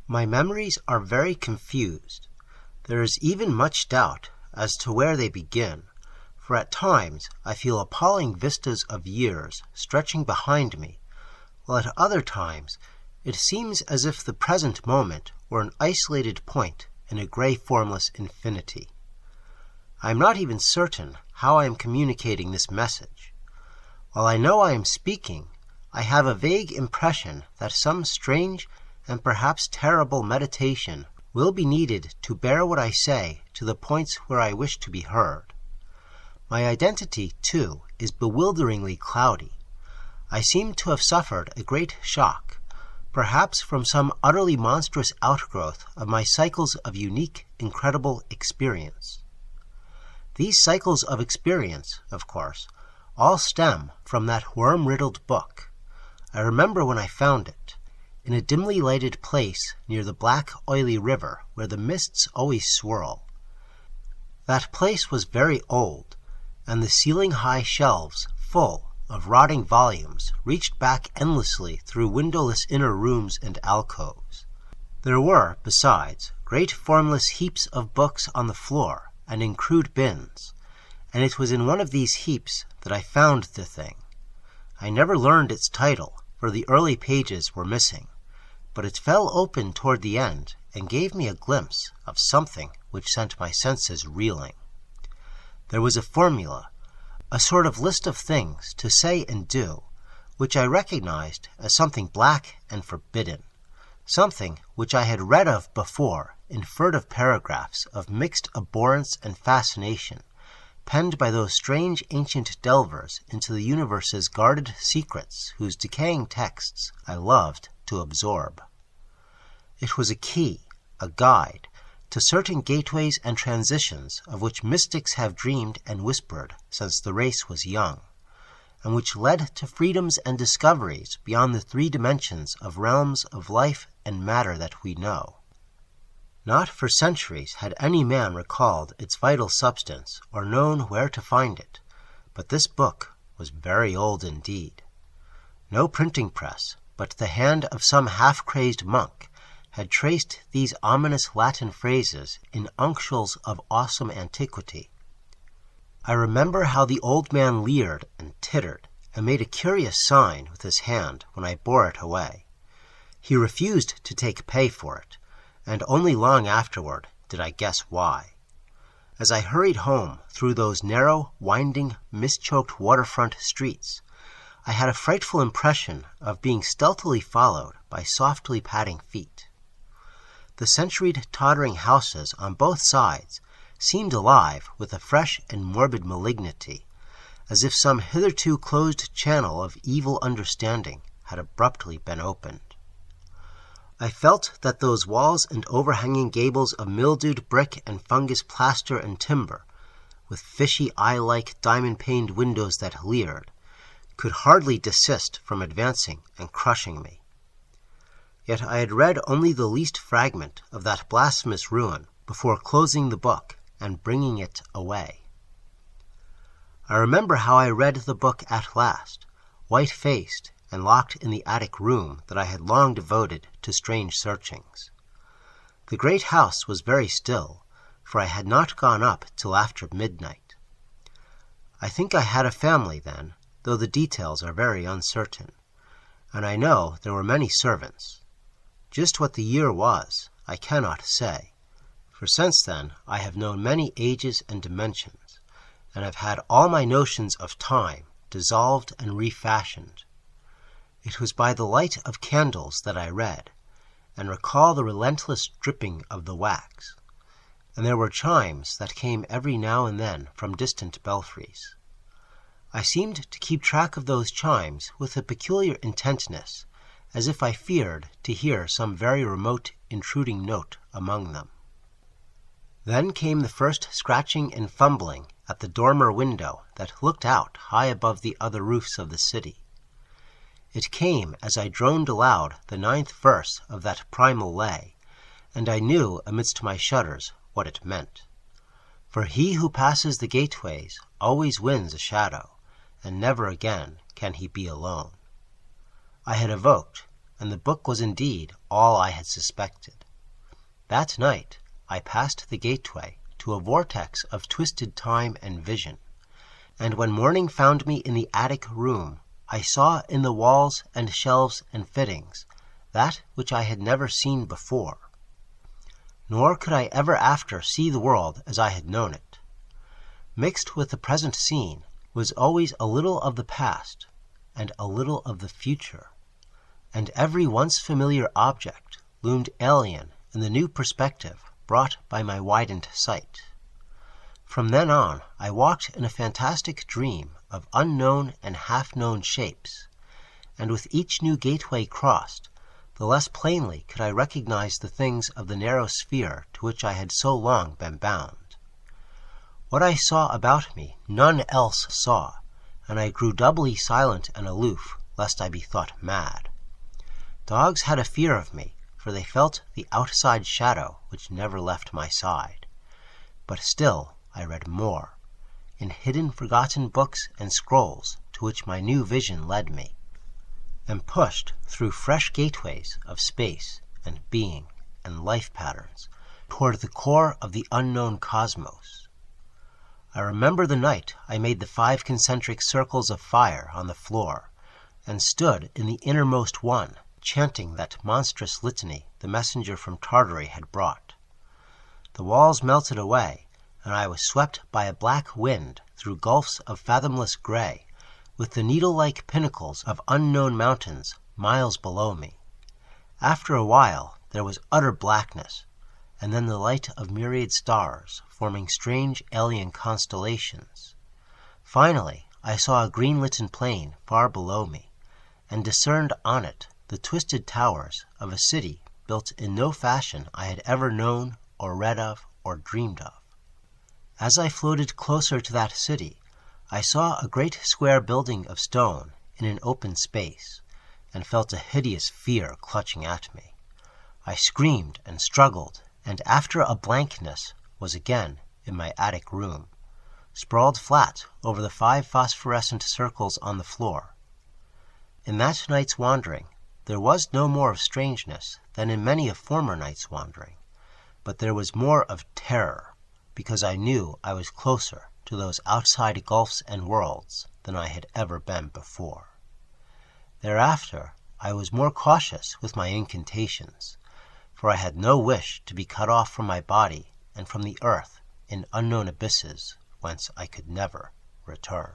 My memories are very confused. There is even much doubt as to where they begin, for at times I feel appalling vistas of years stretching behind me, while at other times it seems as if the present moment were an isolated point in a gray formless infinity. I am not even certain how I am communicating this message. While I know I am speaking, I have a vague impression that some strange and perhaps terrible meditation will be needed to bear what I say to the points where I wish to be heard. My identity, too, is bewilderingly cloudy. I seem to have suffered a great shock, perhaps from some utterly monstrous outgrowth of my cycles of unique, incredible experience. These cycles of experience, of course, all stem from that worm-riddled book. I remember when I found it, in a dimly lighted place near the black, oily river where the mists always swirl. That place was very old, and the ceiling-high shelves, full of rotting volumes, reached back endlessly through windowless inner rooms and alcoves. There were, besides, great formless heaps of books on the floor and in crude bins, and it was in one of these heaps that I found the thing. I never learned its title, for the early pages were missing, but it fell open toward the end and gave me a glimpse of something which sent my senses reeling. There was a formula, a sort of list of things to say and do, which I recognized as something black and forbidden, something which I had read of before in furtive paragraphs of mixed abhorrence and fascination, penned by those strange ancient delvers into the universe's guarded secrets whose decaying texts I loved to absorb. It was a key, a guide, to certain gateways and transitions of which mystics have dreamed and whispered since the race was young, and which led to freedoms and discoveries beyond the 3 dimensions of realms of life and matter that we know. Not for centuries had any man recalled its vital substance or known where to find it, but this book was very old indeed. No printing press, but the hand of some half-crazed monk had traced these ominous Latin phrases in uncials of awesome antiquity. I remember how the old man leered and tittered and made a curious sign with his hand when I bore it away. He refused to take pay for it, and only long afterward did I guess why. As I hurried home through those narrow, winding, mist-choked waterfront streets, I had a frightful impression of being stealthily followed by softly padding feet. The centuried, tottering houses on both sides seemed alive with a fresh and morbid malignity, as if some hitherto closed channel of evil understanding had abruptly been opened. I felt that those walls and overhanging gables of mildewed brick and fungus plaster and timber, with fishy eye-like diamond-paned windows that leered, could hardly desist from advancing and crushing me. Yet I had read only the least fragment of that blasphemous ruin before closing the book and bringing it away. I remember how I read the book at last, white-faced and locked in the attic room that I had long devoted to strange searchings. The great house was very still, for I had not gone up till after midnight. I think I had a family then, though the details are very uncertain, and I know there were many servants. Just what the year was, I cannot say, for since then I have known many ages and dimensions, and have had all my notions of time dissolved and refashioned. It was by the light of candles that I read, and recall the relentless dripping of the wax, and there were chimes that came every now and then from distant belfries. I seemed to keep track of those chimes with a peculiar intentness, as if I feared to hear some very remote, intruding note among them. Then came the first scratching and fumbling at the dormer window that looked out high above the other roofs of the city. It came as I droned aloud the 9th verse of that primal lay, and I knew amidst my shudders what it meant. For he who passes the gateways always wins a shadow, and never again can he be alone. I had evoked, and the book was indeed all I had suspected. That night I passed the gateway to a vortex of twisted time and vision, and when morning found me in the attic room, I saw in the walls and shelves and fittings that which I had never seen before. Nor could I ever after see the world as I had known it. Mixed with the present scene was always a little of the past and a little of the future, and every once familiar object loomed alien in the new perspective brought by my widened sight. From then on I walked in a fantastic dream of unknown and half-known shapes, and with each new gateway crossed, the less plainly could I recognize the things of the narrow sphere to which I had so long been bound. What I saw about me none else saw, and I grew doubly silent and aloof, lest I be thought mad. Dogs had a fear of me, for they felt the outside shadow which never left my side. But still I read more, in hidden forgotten books and scrolls to which my new vision led me, and pushed through fresh gateways of space and being and life patterns toward the core of the unknown cosmos. I remember the night I made the 5 concentric circles of fire on the floor, and stood in the innermost one, chanting that monstrous litany the messenger from Tartary had brought. The walls melted away, and I was swept by a black wind through gulfs of fathomless gray, with the needle-like pinnacles of unknown mountains miles below me. After a while there was utter blackness, and then the light of myriad stars forming strange alien constellations. Finally I saw a green-litten plain far below me, and discerned on it the twisted towers of a city built in no fashion I had ever known or read of or dreamed of. As I floated closer to that city, I saw a great square building of stone in an open space, and felt a hideous fear clutching at me. I screamed and struggled, and after a blankness was again in my attic room, sprawled flat over the 5 phosphorescent circles on the floor. In that night's wandering there was no more of strangeness than in many a former night's wandering, but there was more of terror, because I knew I was closer to those outside gulfs and worlds than I had ever been before. Thereafter I was more cautious with my incantations, for I had no wish to be cut off from my body and from the earth in unknown abysses whence I could never return.